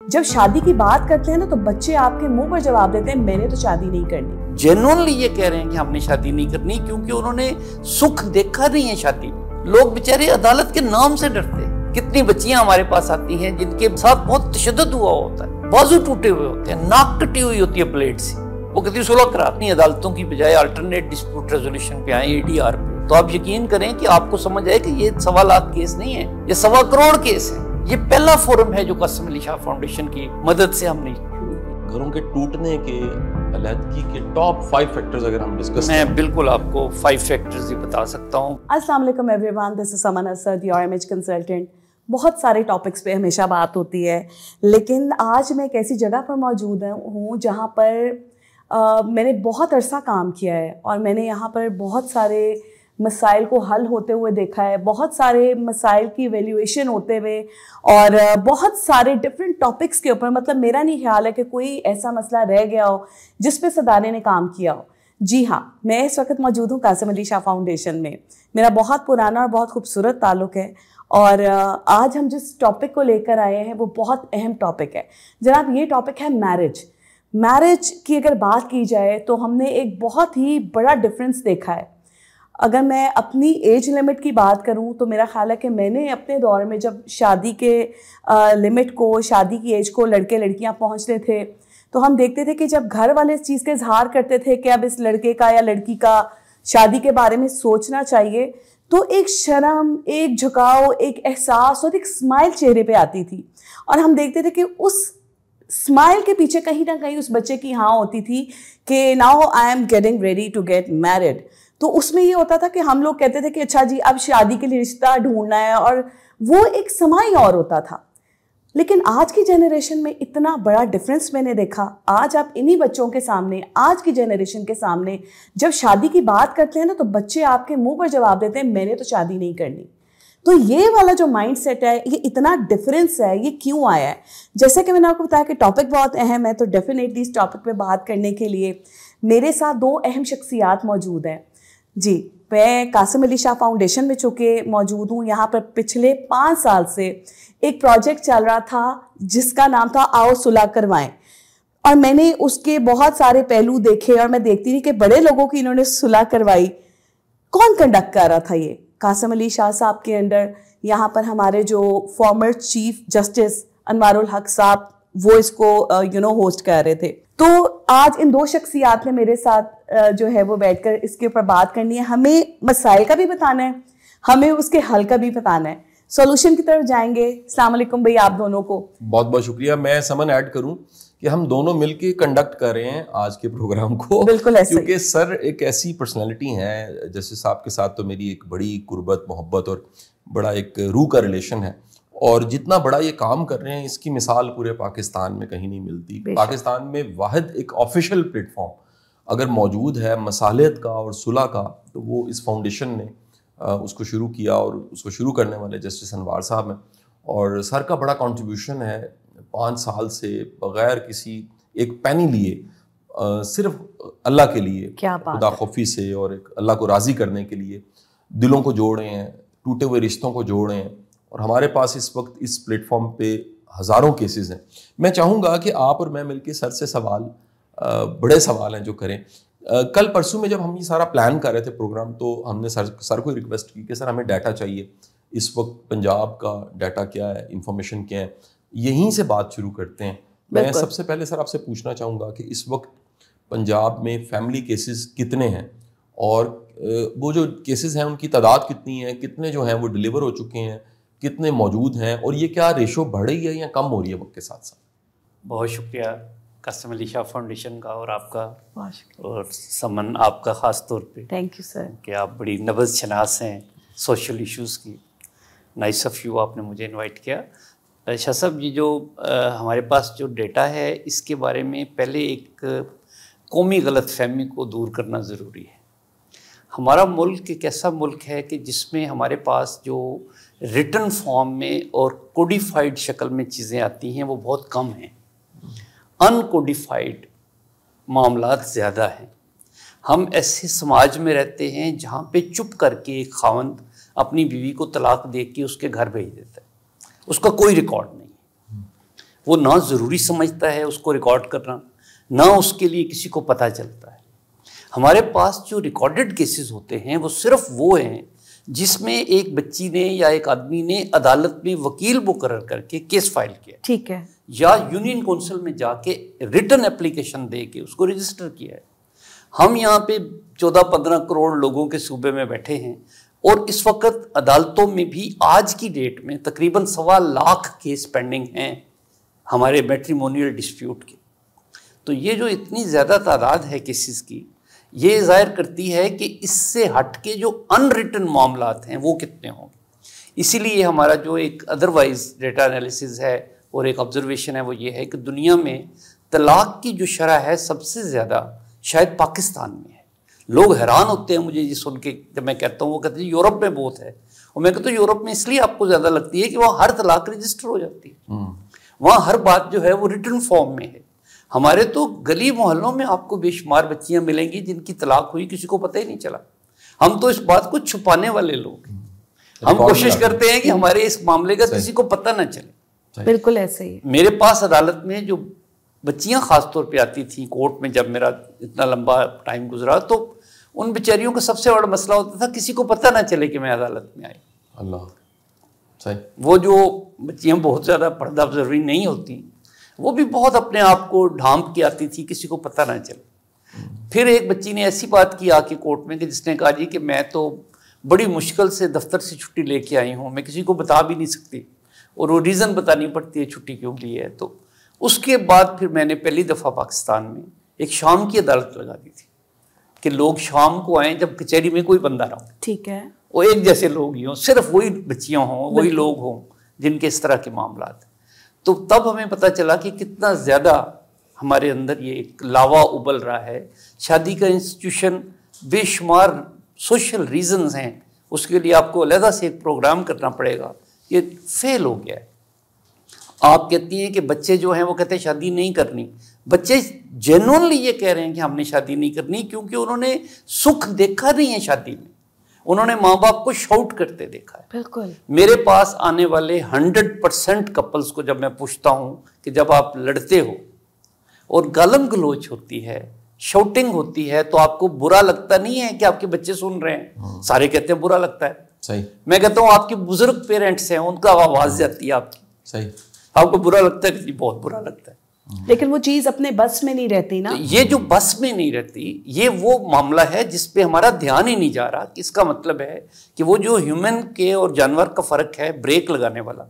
जब शादी की बात करते हैं ना तो बच्चे आपके मुंह पर जवाब देते हैं मैंने तो शादी नहीं करनी। जेन्युइनली ये कह रहे हैं कि हमने शादी नहीं करनी क्योंकि उन्होंने सुख देखा नहीं है शादी में। लोग बेचारे अदालत के नाम से डरते हैं। कितनी बच्चियां हमारे पास आती हैं जिनके साथ बहुत तशद्दुद हुआ होता है, बाजू टूटे हुए होते हैं, नाक कटी हुई होती है ब्लेड से, वो कहती है सुलह करा। अपनी अदालतों की बजाय अल्टरनेट डिस्प्यूट रेजोल्यूशन पे आए, ADR पे। तो आप यकीन करें कि आपको समझ आए कि ये 1.25 लाख केस नहीं है, ये 1.25 करोड़ केस है। ये पहला फोरम है जो कासिम अली शाह फाउंडेशन की मदद से हमने। घरों के टूटने के अलहदगी के टॉप 5 फैक्टर्स अगर हम डिस्कस मैं बिल्कुल आपको 5 फैक्टर्स ही बता सकता हूँ। अस्सलाम वालेकुम everyone, this is someone Asad, your image consultant. बहुत सारे टॉपिक्स पे हमेशा बात होती है, लेकिन आज मैं एक ऐसी जगह पर मौजूद हूँ जहाँ पर मैंने बहुत अरसा काम किया है और मैंने यहाँ पर बहुत सारे मसाइल को हल होते हुए देखा है, बहुत सारे मसाइल की वैल्यूएशन होते हुए और बहुत सारे डिफरेंट टॉपिक्स के ऊपर। मतलब मेरा नहीं ख्याल है कि कोई ऐसा मसला रह गया हो जिस पे सदाने ने काम किया हो। जी हाँ, मैं इस वक्त मौजूद हूँ कासिम अली शाह फाउंडेशन में। मेरा बहुत पुराना और बहुत खूबसूरत ताल्लुक़ है और आज हम जिस टॉपिक को लेकर आए हैं वो बहुत अहम टॉपिक है जनाब। ये टॉपिक है मैरिज की अगर बात की जाए तो हमने एक बहुत ही बड़ा डिफरेंस देखा है। अगर मैं अपनी एज लिमिट की बात करूं तो मेरा ख्याल है कि मैंने अपने दौर में जब शादी के लिमिट को, शादी की एज को लड़के लड़कियां पहुंचते थे तो हम देखते थे कि जब घर वाले इस चीज़ के इजहार करते थे कि अब इस लड़के का या लड़की का शादी के बारे में सोचना चाहिए, तो एक शर्म, एक झुकाव, एक एहसास और एक स्माइल चेहरे पे आती थी। और हम देखते थे कि उस स्माइल के पीछे कहीं ना कहीं उस बच्चे की हाँ होती थी कि now I am getting ready to get married. तो उसमें ये होता था कि हम लोग कहते थे कि अच्छा जी अब शादी के लिए रिश्ता ढूंढना है, और वो एक समा ही और होता था। लेकिन आज की जनरेशन में इतना बड़ा डिफरेंस मैंने देखा। आज आप इन्हीं बच्चों के सामने, आज की जनरेशन के सामने जब शादी की बात करते हैं ना तो बच्चे आपके मुंह पर जवाब देते हैं मैंने तो शादी नहीं करनी। तो ये वाला जो माइंड सेट है, ये इतना डिफरेंस है, ये क्यों आया है? जैसे कि मैंने आपको बताया कि टॉपिक बहुत अहम है, तो डेफिनेटली इस टॉपिक पे बात करने के लिए मेरे साथ 2 अहम शख्सियात मौजूद हैं। जी, मैं कासिम अली शाह फाउंडेशन में चुके मौजूद हूँ। यहाँ पर पिछले 5 साल से एक प्रोजेक्ट चल रहा था जिसका नाम था आओ सुलह करवाएं, और मैंने उसके बहुत सारे पहलू देखे और मैं देखती थी कि बड़े लोगों की इन्होंने सुलह करवाई। कौन कंडक्ट कर रहा था? ये कासिम अली शाह साहब के अंडर यहाँ पर हमारे जो फॉर्मर चीफ जस्टिस अनवारुल हक साहब वो इसको होस्ट कर रहे थे। तो आज इन 2 शख्सियात ने मेरे साथ जो है वो बैठकर इसके ऊपर बात करनी है। हमें मसाइल का भी बताना है, हमें उसके हल का भी बताना है, सॉल्यूशन की तरफ जाएंगे। अस्सलाम वालेकुम भाई, आप दोनों को बहुत बहुत शुक्रिया। मैं समन ऐड करूं कि हम दोनों मिलके कंडक्ट कर रहे हैं आज के प्रोग्राम को। बिल्कुल ऐसे, क्योंकि सर एक ऐसी पर्सनैलिटी है, जैसे साहब के साथ तो मेरी एक बड़ी कुर्बत, मोहब्बत और बड़ा एक रूह का रिलेशन है, और जितना बड़ा ये काम कर रहे हैं इसकी मिसाल पूरे पाकिस्तान में कहीं नहीं मिलती। पाकिस्तान में वाहिद एक ऑफिशियल प्लेटफॉर्म अगर मौजूद है मसालियत का और सुलह का, तो वो इस फाउंडेशन ने उसको शुरू किया, और उसको शुरू करने वाले जस्टिस अनवार साहब हैं। और सर का बड़ा कंट्रीब्यूशन है 5 साल से बग़ैर किसी एक पैनी लिए, सिर्फ अल्लाह के लिए, खुदा खौफी से और एक अल्लाह को राज़ी करने के लिए दिलों को जोड़ रहे हैं, टूटे हुए रिश्तों को जोड़ रहे हैं। और हमारे पास इस वक्त इस प्लेटफॉर्म पे हज़ारों केसेस हैं। मैं चाहूँगा कि आप और मैं मिलके सर से सवाल, बड़े सवाल हैं जो करें। कल परसों में जब हम ये सारा प्लान कर रहे थे प्रोग्राम, तो हमने सर को रिक्वेस्ट की कि सर हमें डाटा चाहिए, इस वक्त पंजाब का डाटा क्या है, इंफॉर्मेशन क्या है, यहीं से बात शुरू करते हैं। मैं सबसे पहले सर आपसे पूछना चाहूँगा कि इस वक्त पंजाब में फैमिली केसेस कितने हैं, और वो जो केसेस हैं उनकी तादाद कितनी है, कितने जो हैं वो डिलीवर हो चुके हैं, कितने मौजूद हैं, और ये क्या रेशो बढ़ रही है या कम हो रही है वक्त के साथ साथ? बहुत शुक्रिया कासिम अली शाह फाउंडेशन का और आपका, और समन आपका ख़ास तौर पे। थैंक यू सर कि आप बड़ी नब्ज़ शनास हैं सोशल इश्यूज़ की। नाइस ऑफ यू, आपने मुझे इनवाइट किया। शाह साहब, ये जो हमारे पास जो डेटा है इसके बारे में पहले एक कौमी गलतफहमी को दूर करना ज़रूरी है। हमारा मुल्क एक ऐसा मुल्क है कि जिसमें हमारे पास जो रिटन फॉर्म में और कोडिफाइड शक्ल में चीज़ें आती हैं वो बहुत कम हैं। अनकोडिफाइड मामलात ज़्यादा हैं। हम ऐसे समाज में रहते हैं जहाँ पे चुप करके एक खावंद अपनी बीवी को तलाक दे के उसके घर भेज देता है, उसका कोई रिकॉर्ड नहीं। वो ना ज़रूरी समझता है उसको रिकॉर्ड करना, ना उसके लिए किसी को पता चलता है। हमारे पास जो रिकॉर्डेड केसेस होते हैं वो सिर्फ वो हैं जिसमें एक बच्ची ने या एक आदमी ने अदालत में वकील मुकर्रर करके केस फाइल किया, ठीक है, या यूनियन काउंसिल में जाके रिटन एप्लीकेशन दे के उसको रजिस्टर किया है। हम यहाँ पे 14-15 करोड़ लोगों के सूबे में बैठे हैं और इस वक्त अदालतों में भी आज की डेट में तकरीबन 1.25 लाख केस पेंडिंग हैं हमारे मैट्रिमोनियल डिस्प्यूट के। तो ये जो इतनी ज़्यादा तादाद है केसेस की, ये ज़ाहिर करती है कि इससे हट के जो अनरिटन मामलात हैं वो कितने होंगे। इसीलिए हमारा जो एक अदरवाइज डेटा एनालिसिस है और एक ऑब्जर्वेशन है वो ये है कि दुनिया में तलाक की जो शरह है सबसे ज़्यादा शायद पाकिस्तान में है। लोग हैरान होते हैं मुझे ये सुन के, जब मैं कहता हूँ, वो कहते हैं यूरोप में बहुत है, और मैं कहता हूँ यूरोप में इसलिए आपको ज़्यादा लगती है कि वहाँ हर तलाक रजिस्टर हो जाती है, वहाँ हर बात जो है वो रिटन फॉर्म में है। हमारे तो गली मोहल्लों में आपको बेशुमार बच्चियां मिलेंगी जिनकी तलाक हुई, किसी को पता ही नहीं चला। हम तो इस बात को छुपाने वाले लोग हैं, हम कोशिश करते हैं कि हमारे इस मामले का किसी को पता ना चले। बिल्कुल ऐसे ही। मेरे पास अदालत में जो बच्चियां खास तौर पे आती थी कोर्ट में, जब मेरा इतना लंबा टाइम गुजरा, तो उन बेचारियों का सबसे बड़ा मसला होता था किसी को पता ना चले कि मैं अदालत में आई। अल्लाह, सही। वो जो बच्चियां बहुत ज़्यादा पर्दा अब्जर्विंग नहीं होती, वो भी बहुत अपने आप को ढांप के आती थी, किसी को पता ना चले। फिर एक बच्ची ने ऐसी बात की आके कोर्ट में कि जिसने कहा जी कि मैं तो बड़ी मुश्किल से दफ्तर से छुट्टी लेके आई हूँ, मैं किसी को बता भी नहीं सकती, और वो रीज़न बतानी पड़ती है छुट्टी क्यों ली है। तो उसके बाद फिर मैंने पहली दफ़ा पाकिस्तान में एक शाम की अदालत लगा दी थी कि लोग शाम को आएँ जब कचहरी में कोई बंदा ना हो, ठीक है, वो एक जैसे लोग ही हों, सिर्फ वही बच्चियाँ हों, वही लोग हों जिनके इस तरह के मामलात। तो तब हमें पता चला कि कितना ज़्यादा हमारे अंदर ये एक लावा उबल रहा है। शादी का इंस्टीट्यूशन बेशुमार सोशल रीजंस हैं, उसके लिए आपको अलहदा से एक प्रोग्राम करना पड़ेगा, ये फेल हो गया है। आप कहती हैं कि बच्चे जो हैं वो कहते हैं शादी नहीं करनी, बच्चे जेन्युइनली ये कह रहे हैं कि हमने शादी नहीं करनी क्योंकि उन्होंने सुख देखा नहीं है शादी में, उन्होंने माँ बाप को शाउट करते देखा है। बिल्कुल। मेरे पास आने वाले 100% कपल्स को जब मैं पूछता हूँ कि जब आप लड़ते हो और गालम गलोच होती है, शाउटिंग होती है, तो आपको बुरा लगता नहीं है कि आपके बच्चे सुन रहे हैं? सारे कहते हैं बुरा लगता है। सही। मैं कहता हूँ आपके बुजुर्ग पेरेंट्स हैं, उनका आवाज़ जाती है आपकी। सही। आपको बुरा लगता है कि बहुत बुरा लगता है, लेकिन वो चीज़ अपने बस में नहीं रहती ना। तो ये जो बस में नहीं रहती, ये वो मामला है जिस पे हमारा ध्यान ही नहीं जा रहा। इसका मतलब है कि वो जो ह्यूमन के और जानवर का फर्क है, ब्रेक लगाने वाला,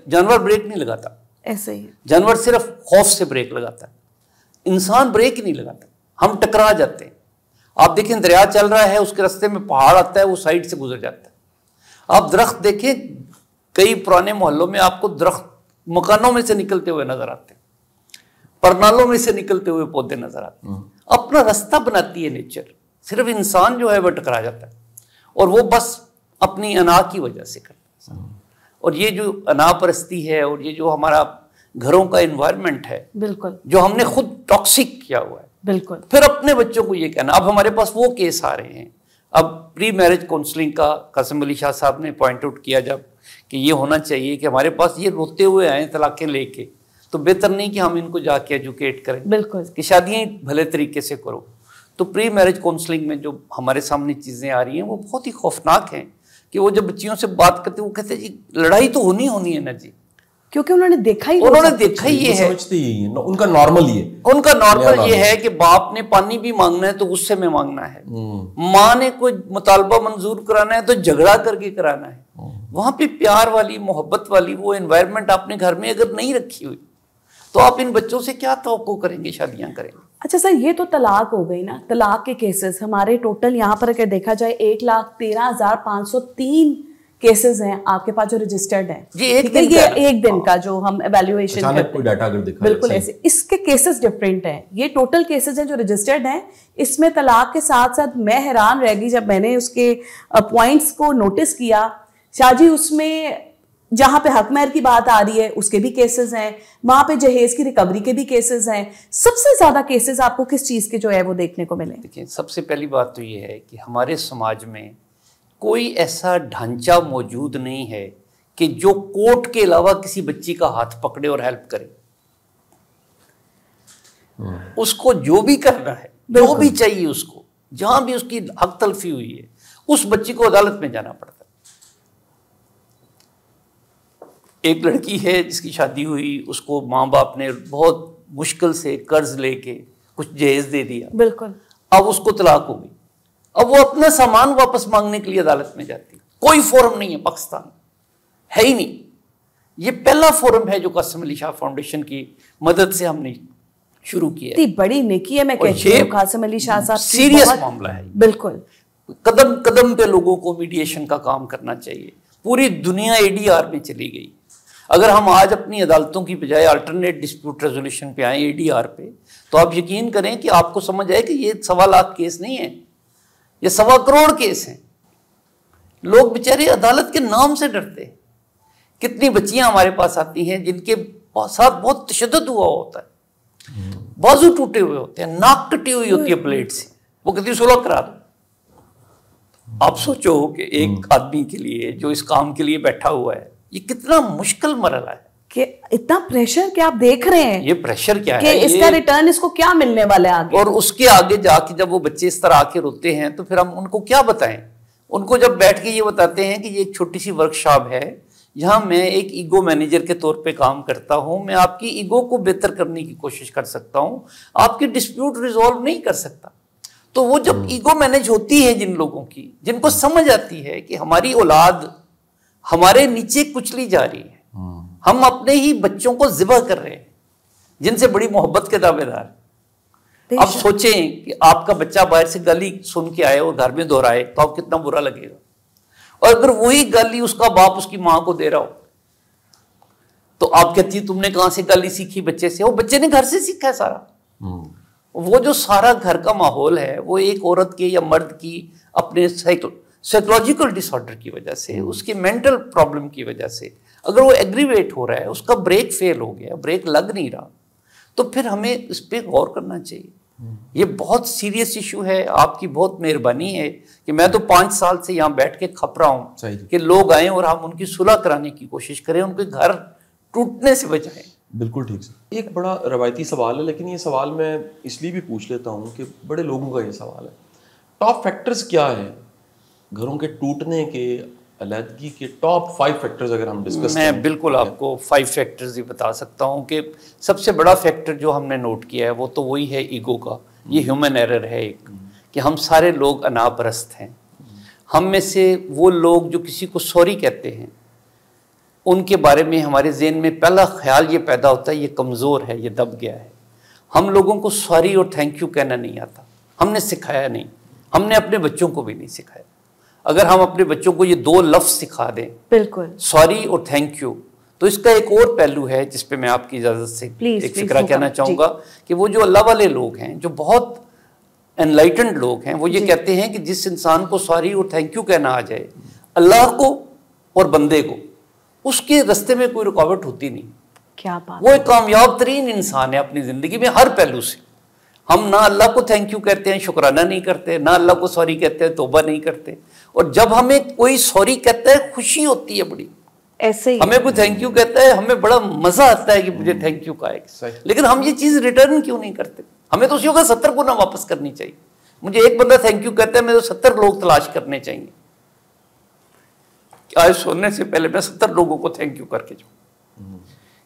जानवर ब्रेक नहीं लगाता, ऐसे ही जानवर सिर्फ खौफ से ब्रेक लगाता है, इंसान ब्रेक ही नहीं लगाता, हम टकरा जाते हैं। आप देखें दरिया चल रहा है, उसके रास्ते में पहाड़ आता है, वो साइड से गुजर जाता है। आप दरख्त देखें, कई पुराने मोहल्लों में आपको दरख्त मकानों में से निकलते हुए नजर आते हैं, परनालों में से निकलते हुए पौधे नजर आते हैं। अपना रास्ता बनाती है नेचर, सिर्फ इंसान जो है वह टकरा जाता है, और वो बस अपनी अना की वजह से करता है। और ये जो अनापरस्ती है और ये जो हमारा घरों का एनवायरनमेंट है, बिल्कुल, जो हमने खुद टॉक्सिक किया हुआ है, बिल्कुल, फिर अपने बच्चों को ये कहना। अब हमारे पास वो केस आ रहे हैं, अब प्री मैरिज काउंसलिंग का कासिम अली शाह साहब ने पॉइंट आउट किया जब कि ये होना चाहिए कि हमारे पास ये रोते हुए आए तलाक़ें लेके, तो बेहतर नहीं कि हम इनको जाके एजुकेट करें, बिल्कुल, कि शादियाँ भले तरीके से करो। तो प्री मैरिज काउंसलिंग में जो हमारे सामने चीज़ें आ रही हैं वो बहुत ही खौफनाक हैं कि वो जब बच्चियों से बात करते वो कहते हैं जी लड़ाई तो होनी है ना जी, क्योंकि उन्होंने देखा ही ये है, उनका नॉर्मल ये है कि बाप ने पानी भी मांगना है तो गुस्से में मांगना है, माँ ने कोई मुतालबा मंजूर कराना है तो झगड़ा करके कराना है। वहां पे प्यार वाली, मोहब्बत वाली वो एनवायरनमेंट आपने घर में अगर नहीं रखी हुई तो आप इन बच्चों से क्या तवक्को करेंगे, शादियां करेंगे। अच्छा सर, ये तो तलाक हो गई ना, तलाक के केसेस हमारे टोटल यहाँ पर अगर देखा जाए 1,13,503 केसेस हैं आपके पास जो रजिस्टर्ड हैं। ये एक दिन का जो हम एवेल्युएशन करते हैं, डाटा अगर दिखा बिल्कुल ऐसे। इसके केसेस डिफरेंट हैं, ये टोटल केसेस हैं जो रजिस्टर्ड हैं। इसमें तलाक के साथ साथ मैं हैरान रह गई जब मैंने उसके पॉइंट्स को नोटिस किया। शाहजी, उसमें जहाँ पे हक महर की बात आ रही है उसके भी केसेस हैं, वहाँ पे जहेज की रिकवरी के भी केसेस हैं। सबसे ज़्यादा केसेस आपको किस चीज़ के जो है वो देखने को मिले? देखिए, सबसे पहली बात तो ये है कि हमारे समाज में कोई ऐसा ढांचा मौजूद नहीं है कि जो कोर्ट के अलावा किसी बच्ची का हाथ पकड़े और हेल्प करे, उसको जो भी करना है, जो भी चाहिए, उसको जहां भी उसकी हक तलफी हुई है, उस बच्ची को अदालत में जाना पड़ता है। एक लड़की है जिसकी शादी हुई, उसको माँ बाप ने बहुत मुश्किल से कर्ज लेके कुछ जहेज दे दिया, बिल्कुल, अब उसको तलाक हो गई, अब वो अपना सामान वापस मांगने के लिए अदालत में जाती है। कोई फोरम नहीं है पाकिस्तान, है ही नहीं। ये पहला फोरम है जो कासिम अली शाह फाउंडेशन की मदद से हमने शुरू किया है। बड़ी नेकी है, मैं कहती हूँ कासिम अली शाह साहब, सीरियस मामला है। बिल्कुल, कदम कदम पे लोगों को मीडिएशन का काम करना चाहिए। पूरी दुनिया एडीआर में चली गई। अगर हम आज अपनी अदालतों की बजाय अल्टरनेट डिस्प्यूट रेजोल्यूशन पे आए, एडीआर पे, तो आप यकीन करें कि आपको समझ आए कि ये 1.25 लाख केस नहीं है, ये 1.25 करोड़ केस हैं। लोग बेचारे अदालत के नाम से डरते हैं। कितनी बच्चियां हमारे पास आती हैं जिनके साथ बहुत तशद्दुद हुआ होता है, बाजू टूटे हुए होते हैं, नाक कटी हुई होती है ब्लेड से, वो कहती है सुलह करा दो। आप सोचो कि एक आदमी के लिए जो इस काम के लिए बैठा हुआ है, ये कितना मुश्किल मरला है कि इतना प्रेशर क्या आप देख रहे हैं, ये प्रेशर क्या कि है, इसका रिटर्न इसको क्या मिलने वाला है आगे। और उसके आगे जाके जब वो बच्चे इस तरह आके रोते हैं तो फिर हम उनको क्या बताएं। उनको जब बैठ के ये बताते हैं कि ये एक छोटी सी वर्कशॉप है, यहाँ मैं एक ईगो मैनेजर के तौर पे काम करता हूँ, मैं आपकी ईगो को बेहतर करने की कोशिश कर सकता हूँ, आपकी डिस्प्यूट रिजॉल्व नहीं कर सकता। तो वो जब ईगो मैनेज होती है जिन लोगों की, जिनको समझ आती है कि हमारी औलाद हमारे नीचे कुचली जा रही है, हम अपने ही बच्चों को ज़िबा कर रहे हैं जिनसे बड़ी मोहब्बत के दावेदार। अब सोचें कि आपका बच्चा बाहर से गाली सुन के आए और घर में दोहराए तो आप कितना बुरा लगेगा। और अगर वही गाली उसका बाप उसकी माँ को दे रहा हो तो आप कहती तुमने कहाँ से गाली सीखी बच्चे से? वो बच्चे ने घर से सीखा है सारा। वो जो सारा घर का माहौल है वो एक औरत के या मर्द की अपने साइकोलॉजिकल डिसऑर्डर की वजह से, उसकी मेंटल प्रॉब्लम की वजह से, अगर वो एग्रीवेट हो रहा है, उसका ब्रेक फेल हो गया, ब्रेक लग नहीं रहा, तो फिर हमें इस पर गौर करना चाहिए। ये बहुत सीरियस इशू है। आपकी बहुत मेहरबानी है कि मैं तो 5 साल से यहाँ बैठ के खप रहा हूँ कि लोग आए और हम उनकी सुलह कराने की कोशिश करें, उनके घर टूटने से बचाएं। बिल्कुल ठीक से। एक बड़ा रवायती सवाल है, लेकिन ये सवाल मैं इसलिए भी पूछ लेता हूँ कि बड़े लोगों का ये सवाल है, टॉप फैक्टर्स क्या है घरों के टूटने के, अलहदगी के? टॉप 5 फैक्टर्स अगर हम डिस्कस करें। मैं बिल्कुल आपको 5 फैक्टर्स ही बता सकता हूँ कि सबसे बड़ा फैक्टर जो हमने नोट किया है वो तो वही है ईगो का। ये ह्यूमन एरर है एक, कि हम सारे लोग अनापरस्त हैं। हम में से वो लोग जो किसी को सॉरी कहते हैं, उनके बारे में हमारे ज़हन में पहला ख्याल ये पैदा होता है ये कमज़ोर है, ये दब गया है। हम लोगों को सॉरी और थैंक यू कहना नहीं आता, हमने सिखाया नहीं, हमने अपने बच्चों को भी नहीं सिखाया। अगर हम अपने बच्चों को ये 2 लफ्ज़ सिखा दें, बिल्कुल, सॉरी और थैंक यू, तो इसका एक और पहलू है जिस पे मैं आपकी इजाज़त से एक फिक्रा कहना चाहूँगा कि वो जो अल्लाह वाले लोग हैं, जो बहुत एनलाइटेंड लोग हैं, वो ये कहते हैं कि जिस इंसान को सॉरी और थैंक यू कहना आ जाए, अल्लाह को और बंदे को, उसके रास्ते में कोई रुकावट होती नहीं। क्या बात, वो एक कामयाब तरीन इंसान है अपनी ज़िंदगी में हर पहलू से। हम ना अल्लाह को थैंक यू कहते हैं, शुक्राना नहीं करते, ना अल्लाह को सॉरी कहते हैं, तौबा नहीं करते। और जब हमें कोई सॉरी कहता है खुशी होती है बड़ी, ऐसे ही हमें कोई थैंक यू कहता है हमें बड़ा मजा आता है कि मुझे थैंक यू कहा है। लेकिन हम ये चीज रिटर्न क्यों नहीं करते? हमें तो उसी का 70 गुना वापस करनी चाहिए। मुझे एक बंदा थैंक यू कहता है, मैं तो 70 लोग तलाश करने चाहिए। आज सोने से पहले मैं 70 लोगों को थैंक यू करके जाऊँ।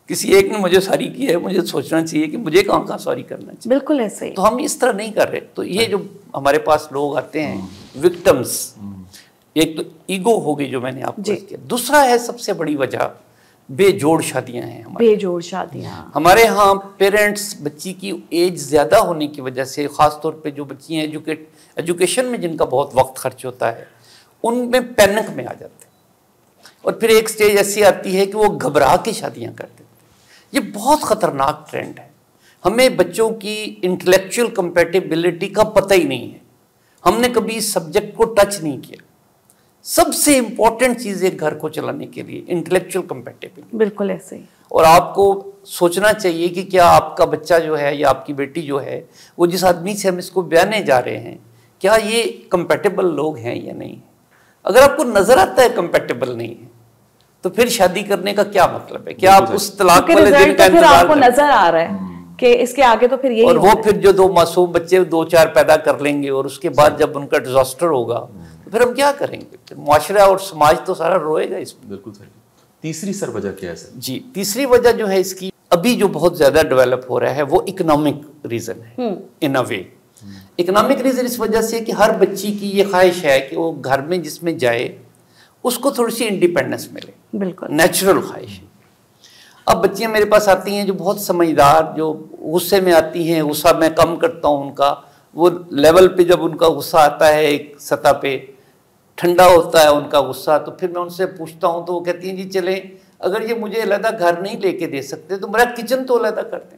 किसी एक ने मुझे सॉरी की है, मुझे सोचना चाहिए कि मुझे कहाँ सॉरी करना चाहिए। बिल्कुल ऐसे ही। तो हम इस तरह नहीं कर रहे। तो ये जो हमारे पास लोग आते हैं विक्टिम्स, एक तो ईगो हो गई जो मैंने आपको किया। दूसरा है सबसे बड़ी वजह बेजोड़ शादियां हैं। बेजोड़ शादियां हमारे यहाँ पेरेंट्स बच्ची की एज ज़्यादा होने की वजह से, ख़ास तौर पे जो बच्चियाँ एजुकेशन में जिनका बहुत वक्त खर्च होता है, उनमें पैनिक में आ जाते हैं। और फिर एक स्टेज ऐसी आती है कि वो घबरा के शादियाँ कर देते हैं। ये बहुत ख़तरनाक ट्रेंड है। हमें बच्चों की इंटेलेक्चुअल कंपैटिबिलिटी का पता ही नहीं है, हमने कभी इस सब्जेक्ट को टच नहीं किया। सबसे इंपॉर्टेंट चीज़ है घर को चलाने के लिए इंटेलेक्चुअल कंपैटिबिलिटी। बिल्कुल ऐसे ही। और आपको सोचना चाहिए कि क्या आपका बच्चा जो है या आपकी बेटी जो है, वो जिस आदमी से हम इसको बयाने जा रहे हैं, क्या ये कंपैटिबल लोग हैं या नहीं। अगर आपको नज़र आता है कंपैटिबल नहीं है, तो फिर शादी करने का क्या मतलब है? क्या आप उस तलाक क्योंकि वाले दिन रिजल्ट का तो फिर इंतजार आपको करें? नजर आ रहा है कि इसके आगे तो फिर यही और वो होगा। फिर जो 2 मासूम बच्चे 2-4 पैदा कर लेंगे और उसके बाद जब उनका डिजास्टर होगा तो फिर हम क्या करेंगे? फिर मुआशरा और समाज तो सारा रोएगा इसमें। बिल्कुल सही। तीसरी सर वजह क्या है सर? जी, तीसरी वजह जो है इसकी अभी जो बहुत ज्यादा डेवलप हो रहा है वो इकोनॉमिक रीजन है। इन अ वे इकोनॉमिक रीजन इस वजह से कि हर बच्ची की ये ख्वाहिश है कि वो घर में जिसमें जाए उसको थोड़ी सी इंडिपेंडेंस मिले, बिल्कुल नेचुरल ख्वाहिश है। अब बच्चियां मेरे पास आती हैं जो बहुत समझदार, जो गुस्से में आती हैं, गुस्सा मैं कम करता हूँ उनका, वो लेवल पे जब उनका गुस्सा आता है एक सतह पे ठंडा होता है उनका गुस्सा, तो फिर मैं उनसे पूछता हूँ तो वो कहती हैं जी चलें, अगर ये मुझे अलहदा घर नहीं लेके दे सकते तो मेरा किचन तो अलहदा कर दें।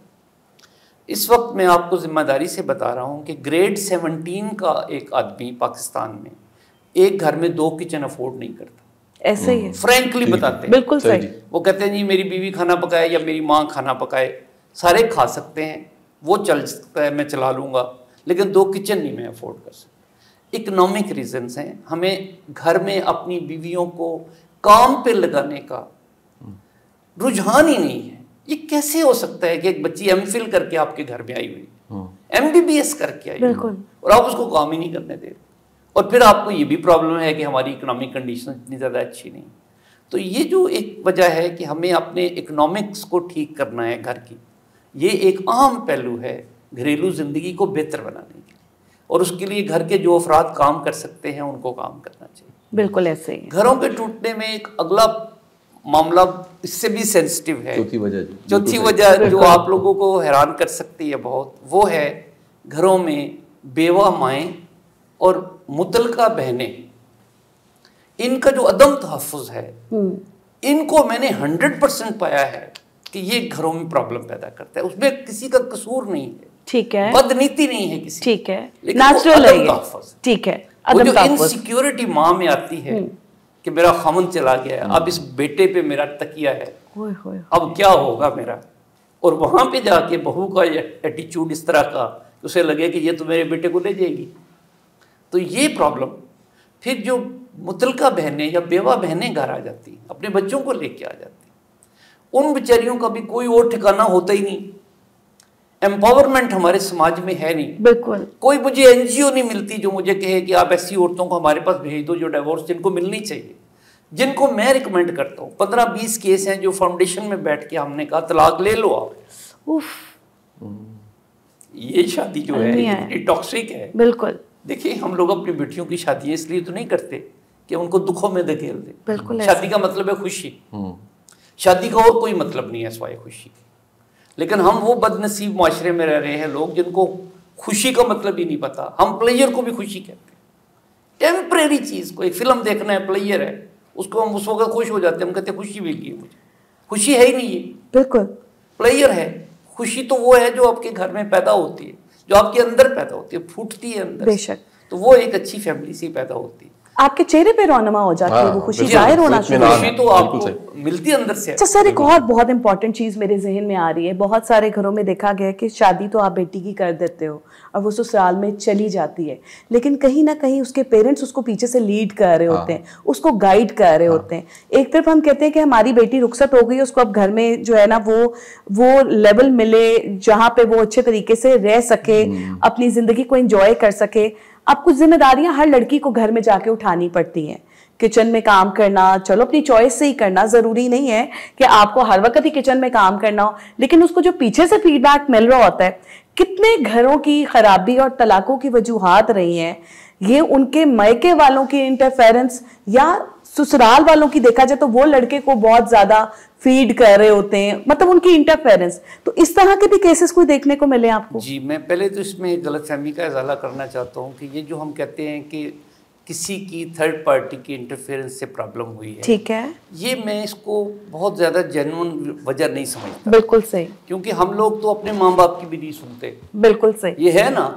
इस वक्त मैं आपको जिम्मेदारी से बता रहा हूँ कि ग्रेड 17 का एक आदमी पाकिस्तान में एक घर में 2 किचन अफोर्ड नहीं करता। ऐसे ही है, फ्रैंकली बताते हैं, बिल्कुल सही। वो कहते हैं जी मेरी बीवी खाना पकाए या मेरी माँ खाना पकाए, सारे खा सकते हैं, वो चल सकता है, मैं चला लूँगा, लेकिन 2 किचन नहीं मैं अफोर्ड कर सकता। इकोनॉमिक रीजंस हैं। हमें घर में अपनी बीवियों को काम पे लगाने का रुझान ही नहीं है। ये कैसे हो सकता है कि एक बच्ची एमफिल करके आपके घर में आई हुई, MBBS करके आई हुई, और आप उसको काम ही नहीं करने दे रहे, और फिर आपको ये भी प्रॉब्लम है कि हमारी इकोनॉमिक कंडीशन इतनी ज़्यादा अच्छी नहीं। तो ये जो एक वजह है कि हमें अपने इकोनॉमिक्स को ठीक करना है घर की, ये एक अहम पहलू है घरेलू ज़िंदगी को बेहतर बनाने के लिए, और उसके लिए घर के जो अफराद काम कर सकते हैं उनको काम करना चाहिए। बिल्कुल ऐसे ही। घरों के टूटने में एक अगला मामला इससे भी सेंसिटिव है, चौथी वजह जो आप लोगों को हैरान कर सकती है बहुत, वो है घरों में बेवा माएँ और मुतलका बहनें, इनका जो अदम तहफ़्फ़ुज़ है, इनको मैंने 100% पाया है कि ये घरों में प्रॉब्लम पैदा करता है। उसमें किसी का कसूर नहीं है, ठीक है, बदनीति नहीं है किसी, ठीक है, नेचुरल है, ठीक है। वो जो इनसिक्योरिटी माँ में आती है कि मेरा खामन चला गया है, अब इस बेटे पे मेरा तकिया है, अब क्या होगा मेरा, और वहां पे जाके बहू का एटीट्यूड इस तरह का कि उसे लगे कि ये तो मेरे बेटे को ले जाएगी, तो ये प्रॉब्लम। फिर जो मुतलका बहनें या बेवा बहनें घर आ जाती, अपने बच्चों को लेके आ जाती, उन बेचारियों का भी कोई और ठिकाना होता ही नहीं। एम्पावरमेंट हमारे समाज में है नहीं, बिल्कुल। कोई मुझे NGO नहीं मिलती जो मुझे कहे कि आप ऐसी औरतों को हमारे पास भेज दो जो डिवोर्स जिनको मिलनी चाहिए, जिनको मैं रिकमेंड करता हूँ। 15-20 केस हैं जो फाउंडेशन में बैठ के हमने कहा तलाक ले लो आप। ये शादी जो है ये टॉक्सिक है। बिल्कुल। देखिए हम लोग अपनी बेटियों की शादी इसलिए तो नहीं करते कि उनको दुखों में धकेल दे। बिल्कुल। शादी का मतलब है खुशी, शादी का और कोई मतलब नहीं है सिवाय खुशी। लेकिन हम वो बदनसीब माशरे में रह रहे हैं लोग जिनको खुशी का मतलब ही नहीं पता। हम प्लेयर को भी खुशी कहते हैं, टेम्परेरी चीज़ को। एक फिल्म देखना है, प्लेयर है, उसको हम उस वक्त खुश हो जाते हैं, हम कहते हैं खुशी मिली है मुझे। खुशी है ही नहीं है, बिल्कुल प्लेयर है। खुशी तो वो है जो आपके घर में पैदा होती है, जो आपके अंदर पैदा होती है, फूटती है अंदर, बेशक। तो वो एक अच्छी फैमिली से पैदा होती है। आपके चेहरे पे रौनमा हो जाती है, वो खुशी जाहिर होना शुरू हो जाती है, तो आपको मिलती है अंदर से। अच्छा सर, एक और बहुत इंपॉर्टेंट चीज़ मेरे जहन में आ रही है। बहुत सारे घरों में देखा गया कि शादी तो आप बेटी की कर देते हो और वो ससुराल में चली जाती है, लेकिन कहीं ना कहीं उसके पेरेंट्स उसको पीछे से लीड कर रहे होते हैं, उसको गाइड कर रहे होते हैं। एक तरफ हम कहते हैं कि हमारी बेटी रुखसत हो गई, उसको अब घर में जो है ना वो लेवल मिले जहाँ पे वो अच्छे तरीके से रह सके, अपनी ज़िंदगी को एंजॉय कर सके। अब कुछ जिम्मेदारियां हर लड़की को घर में जाके उठानी पड़ती हैं। किचन में काम करना, चलो अपनी चॉइस से ही करना, ज़रूरी नहीं है कि आपको हर वक्त ही किचन में काम करना हो, लेकिन उसको जो पीछे से फीडबैक मिल रहा होता है। कितने घरों की खराबी और तलाकों की वजूहात रही हैं, ये उनके मायके वालों की इंटरफेरेंस या ससुराल वालों की देखा जाए तो वो लड़के को बहुत ज़्यादा फीड कर रहे होते हैं, मतलब उनकी इंटरफेरेंस। तो इस तरह के भी केसेस कोई देखने को मिले आपको? जी, मैं पहले तो इसमें एक गलतफहमी का इजाला करना चाहता हूँ कि ये जो हम कहते हैं कि किसी की थर्ड पार्टी की इंटरफेरेंस से प्रॉब्लम हुई है, ठीक है, ये मैं इसको बहुत ज़्यादा जेन्युइन वजह नहीं समझता। बिल्कुल सही, क्योंकि हम लोग तो अपने माँ बाप की भी नहीं सुनते। बिल्कुल सही, ये है ना,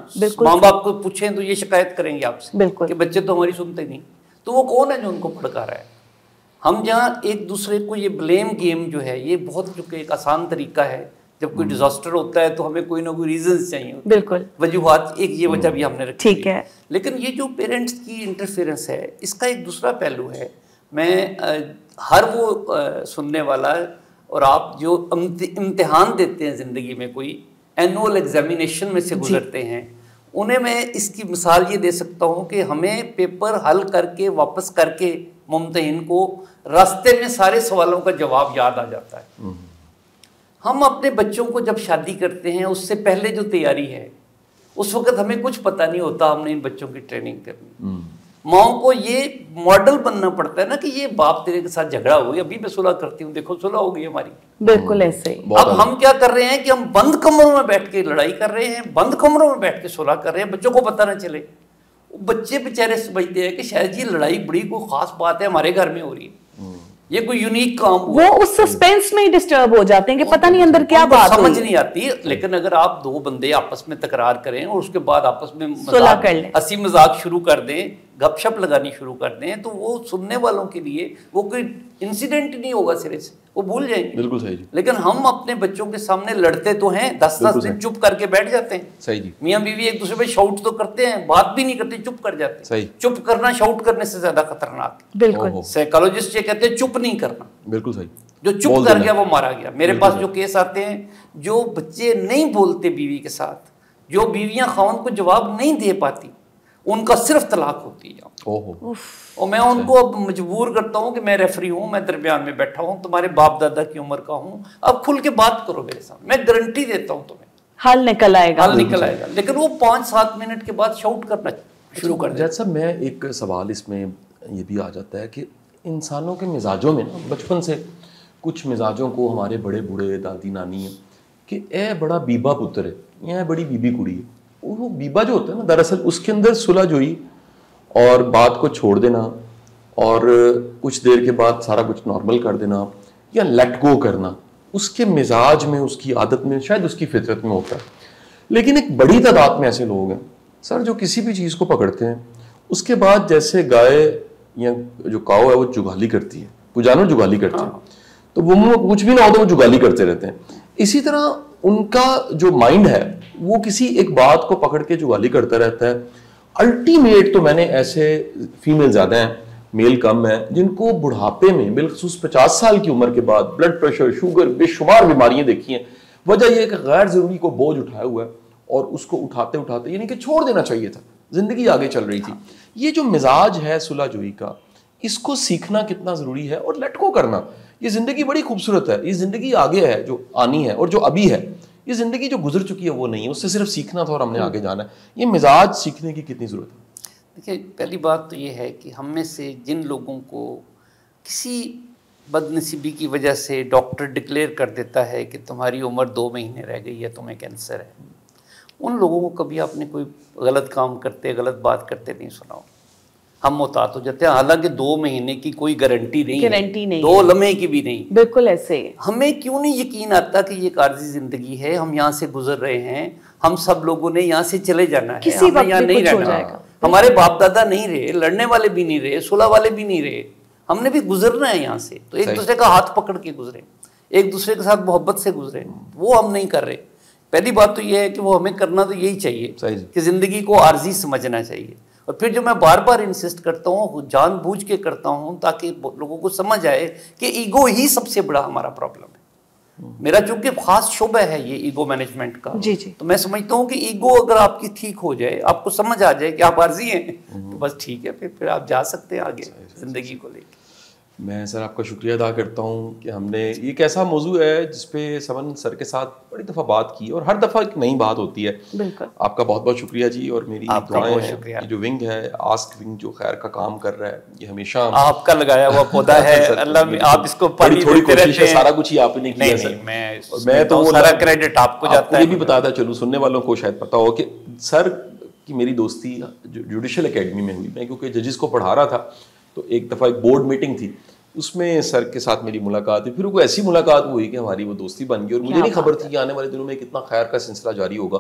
माँ बाप को पूछें तो ये शिकायत करेंगे आपसे, बिल्कुल, कि बच्चे तो हमारी सुनते नहीं। तो वो कौन है जो उनको भड़का रहा है? हम जहाँ एक दूसरे को ये ब्लेम गेम जो है, ये बहुत चूंकि एक आसान तरीका है। जब कोई डिजास्टर होता है तो हमें कोई ना कोई रीजंस चाहिए, बिल्कुल, वजूहात। एक ये वजह भी हमने रखी, ठीक है। लेकिन ये जो पेरेंट्स की इंटरफेरेंस है, इसका एक दूसरा पहलू है। मैं हर वो सुनने वाला और आप जो इम्तिहान देते हैं ज़िंदगी में, कोई एनुअल एग्जामिनेशन में से गुजरते हैं, उन्हें मैं इसकी मिसाल ये दे सकता हूँ कि हमें पेपर हल करके वापस करके मुम्तहिन को रास्ते में सारे सवालों का जवाब याद आ जाता है। हम अपने बच्चों को जब शादी करते हैं उससे पहले जो तैयारी है, उस वक्त हमें कुछ पता नहीं होता हमने इन बच्चों की ट्रेनिंग करनी। माओ को ये मॉडल बनना पड़ता है ना कि ये बाप तेरे के साथ झगड़ा हो गया, अभी मैं सुलह करती हूँ, देखो सुलह हो गई हमारी। बिल्कुल ऐसे ही। अब हम क्या कर रहे हैं कि हम बंद कमरों में बैठ के लड़ाई कर रहे हैं, बंद कमरों में बैठ के सुलह कर रहे हैं, बच्चों को पता ना चले। बच्चे बेचारे समझते हैं कि शायद ये लड़ाई बड़ी कोई खास बात है, हमारे घर में हो रही है, ये कोई यूनिक काम वो उस सस्पेंस में ही डिस्टर्ब हो जाते हैं कि पता नहीं अंदर क्या बात समझ नहीं आती। लेकिन अगर आप दो बंदे आपस में तकरार करें और उसके बाद आपस में सुलह कर लें, हंसी मजाक शुरू कर दें, गपशप लगानी शुरू कर दें, तो वो सुनने वालों के लिए वो कोई इंसिडेंट नहीं होगा सिरे से, वो भूल जाएंगे। बिल्कुल सही जी। लेकिन हम अपने बच्चों के सामने लड़ते तो हैं, 10-10 दिन चुप करके बैठ जाते हैं। सही जी। मियाँ बीवी एक दूसरे पे शाउट तो करते हैं, बात भी नहीं करते, चुप कर जाते हैं। सही। चुप करना शाउट करने से ज्यादा खतरनाक है। बिल्कुल। साइकोलॉजिस्ट ये कहते हैं चुप नहीं करना। बिल्कुल सही। जो चुप कर गया वो मारा गया। मेरे पास जो केस आते हैं, जो बच्चे नहीं बोलते बीवी के साथ, जो बीवियां खावन को जवाब नहीं दे पाती, उनका सिर्फ तलाक होती है। और मैं उनको अब मजबूर करता हूँ कि मैं रेफरी हूँ, मैं दरमियान में बैठा हूँ, तुम्हारे बाप दादा की उम्र का हूँ, अब खुल के बात करो मेरे साथ, मैं गारंटी देता हूँ तुम्हें हल निकल आएगा। हल निकल आएगा। लेकिन वो 5-7 मिनट के बाद शाउट करना शुरू कर देता है। जैसा मैं एक सवाल इसमें ये भी आ जाता है कि इंसानों के मिजाजों में ना, बचपन से कुछ मिजाजों को हमारे बड़े बूढ़े दादी नानी है कि ए बड़ा बीबा पुत्र है, यह बड़ी बीबी कुड़ी है। वो बीबा जो होता है ना, दरअसल उसके अंदर सुलहजोई और बात को छोड़ देना और कुछ देर के बाद सारा कुछ नॉर्मल कर देना या लेट गो करना, उसके मिजाज में, उसकी आदत में, शायद उसकी फितरत में होता है। लेकिन एक बड़ी तादाद में ऐसे लोग हैं सर जो किसी भी चीज़ को पकड़ते हैं, उसके बाद जैसे गाय या जो काऊ है वो जुगाली करती है, वो जानवर जुगाली करते हैं, तो वो कुछ भी ना हो तो वो जुगाली करते रहते हैं। इसी तरह उनका जो माइंड है वो किसी एक बात को पकड़ के जुगाली करता रहता है। अल्टीमेट तो मैंने ऐसे फीमेल ज्यादा हैं, मेल कम है, जिनको बुढ़ापे में बिलखुसूस 50 साल की उम्र के बाद ब्लड प्रेशर, शुगर, बेशुमार बीमारियां देखी हैं। वजह यह कि गैर जरूरी को बोझ उठाया हुआ है और उसको उठाते उठाते यानी कि छोड़ देना चाहिए था, जिंदगी आगे चल रही थी। ये जो मिजाज है सुलहजोई का, इसको सीखना कितना जरूरी है और लेट गो करना। ये जिंदगी बड़ी खूबसूरत है, ये जिंदगी आगे है जो आनी है, और जो अभी है ये जिंदगी जो गुजर चुकी है वो नहीं है, उससे सिर्फ सीखना था और हमने आगे जाना है। ये मिजाज सीखने की कितनी जरूरत है? देखिए, पहली बात तो ये है कि हम में से जिन लोगों को किसी बदनसीबी की वजह से डॉक्टर डिक्लेयर कर देता है कि तुम्हारी उम्र 2 महीने रह गई है, तुम्हें कैंसर है, उन लोगों को कभी आपने कोई गलत काम करते, गलत बात करते नहीं सुना हो। हम मुहतात हो जाते हैं, हालांकि 2 महीने की कोई गारंटी नहीं है, 2 लम्हे की भी नहीं। बिल्कुल ऐसे। हमें क्यों नहीं यकीन आता कि ये एक आर्जी जिंदगी है, हम यहाँ से गुजर रहे हैं, हम सब लोगों ने यहाँ से चले जाना है, किसी वक्त यहाँ नहीं रहना। हमारे बाप दादा नहीं रहे, लड़ने वाले भी नहीं रहे, सुलह वाले भी नहीं रहे, हमने भी गुजरना है यहाँ से। तो एक दूसरे का हाथ पकड़ के गुजरे, एक दूसरे के साथ मोहब्बत से गुजरे, वो हम नहीं कर रहे। पहली बात तो ये है कि वो हमें करना तो यही चाहिए कि जिंदगी को आर्जी समझना चाहिए। और फिर जो मैं बार बार इंसिस्ट करता हूँ, जानबूझ के करता हूँ ताकि लोगों को समझ आए कि ईगो ही सबसे बड़ा हमारा प्रॉब्लम है। मेरा चूंकि खास शोबा है ये ईगो मैनेजमेंट का, जी जी। तो मैं समझता हूँ कि ईगो अगर आपकी ठीक हो जाए, आपको समझ आ जाए कि आप आर्जी हैं, तो बस ठीक है, फिर आप जा सकते हैं आगे जिंदगी को लेकर। मैं सर आपका शुक्रिया अदा करता हूँ कि हमने ये एक ऐसा मौजू है जिसपे समन सर के साथ बड़ी दफ़ा बात की और हर दफ़ा एक नई बात होती है। बिल्कुल। आपका बहुत बहुत शुक्रिया जी। और मेरी दुआएं हैं, ये जो विंग है, आस्क विंग, जो खैर का काम कर रहा है, ये हमेशा आपका लगाया हुआ पौधा है। अल्लाह, आप इसको बड़ी थोड़ी कोशिश है, सारा कुछ ही आपने किया सर। मैं तो सारा क्रेडिट आपको जाता है। ये भी बताता चलूँ, सुनने वालों को शायद पता हो कि सर की मेरी दोस्ती जुडिशल अकेडमी में हुई। मैं क्योंकि जजेस को पढ़ा रहा था, तो एक दफ़ा एक बोर्ड मीटिंग थी, उसमें सर के साथ मेरी मुलाकात हुई। फिर वो ऐसी मुलाकात हुई कि हमारी वो दोस्ती बन गई। और मुझे नहीं खबर थी कि आने वाले दिनों में कितना खैर का सिलसिला जारी होगा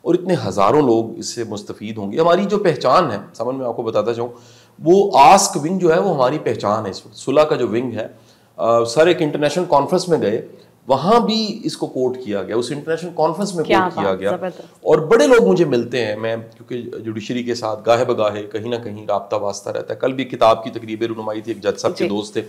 और इतने हज़ारों लोग इससे मुस्तफ़ीद होंगे। हमारी जो पहचान है, समझ में आपको बताता चाहूँ, वो आस्क विंग जो है वो हमारी पहचान है। इस वक्त सुलह का जो विंग है, सर एक इंटरनेशनल कॉन्फ्रेंस में गए, वहां भी इसको कोट किया गया, उस इंटरनेशनल कॉन्फ्रेंस में कोट किया गया। जबरदस्त। और बड़े लोग मुझे मिलते हैं, मैं क्योंकि जुडिशरी के साथ गाहे बगाहे कहीं ना कहीं राब्ता वास्ता रहता है। कल भी किताब की तकरीब रुनुमाई थी, एक जज साहब के दोस्त थे,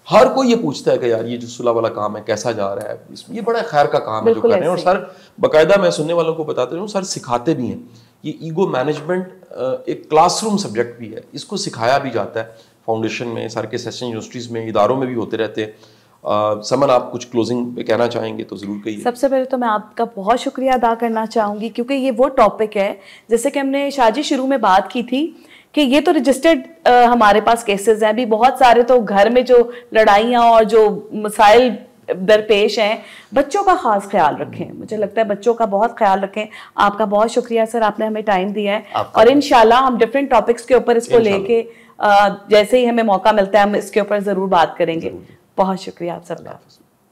हर कोई ये पूछता है कि यार ये जो सुलह वाला काम है कैसा जा रहा है, ये बड़ा खैर का काम है जो कर रहे हैं। और सर बाकायदा मैं सुनने वालों को बताते हूँ, सर सिखाते भी हैं। ये ईगो मैनेजमेंट एक क्लासरूम सब्जेक्ट भी है, इसको सिखाया भी जाता है फाउंडेशन में, सर के सेशन यूनिवर्सिटीज़ में, इदारों में भी होते रहते हैं। समन, आप कुछ क्लोजिंग पे कहना चाहेंगे तो ज़रूर कहिए। सबसे पहले तो मैं आपका बहुत शुक्रिया अदा करना चाहूँगी, क्योंकि ये वो टॉपिक है जैसे कि हमने शाजी शुरू में बात की थी कि ये तो रजिस्टर्ड हमारे पास केसेस हैं, अभी बहुत सारे तो घर में जो लड़ाइयाँ और जो मसाइल दरपेश हैं, बच्चों का खास ख्याल रखें। मुझे लगता है बच्चों का बहुत ख्याल रखें। आपका बहुत शुक्रिया सर, आपने हमें टाइम दिया है, और इंशाल्लाह हम डिफरेंट टॉपिक्स के ऊपर इसको लेके जैसे ही हमें मौका मिलता है हम इसके ऊपर ज़रूर बात करेंगे। बहुत शुक्रिया आप सबका।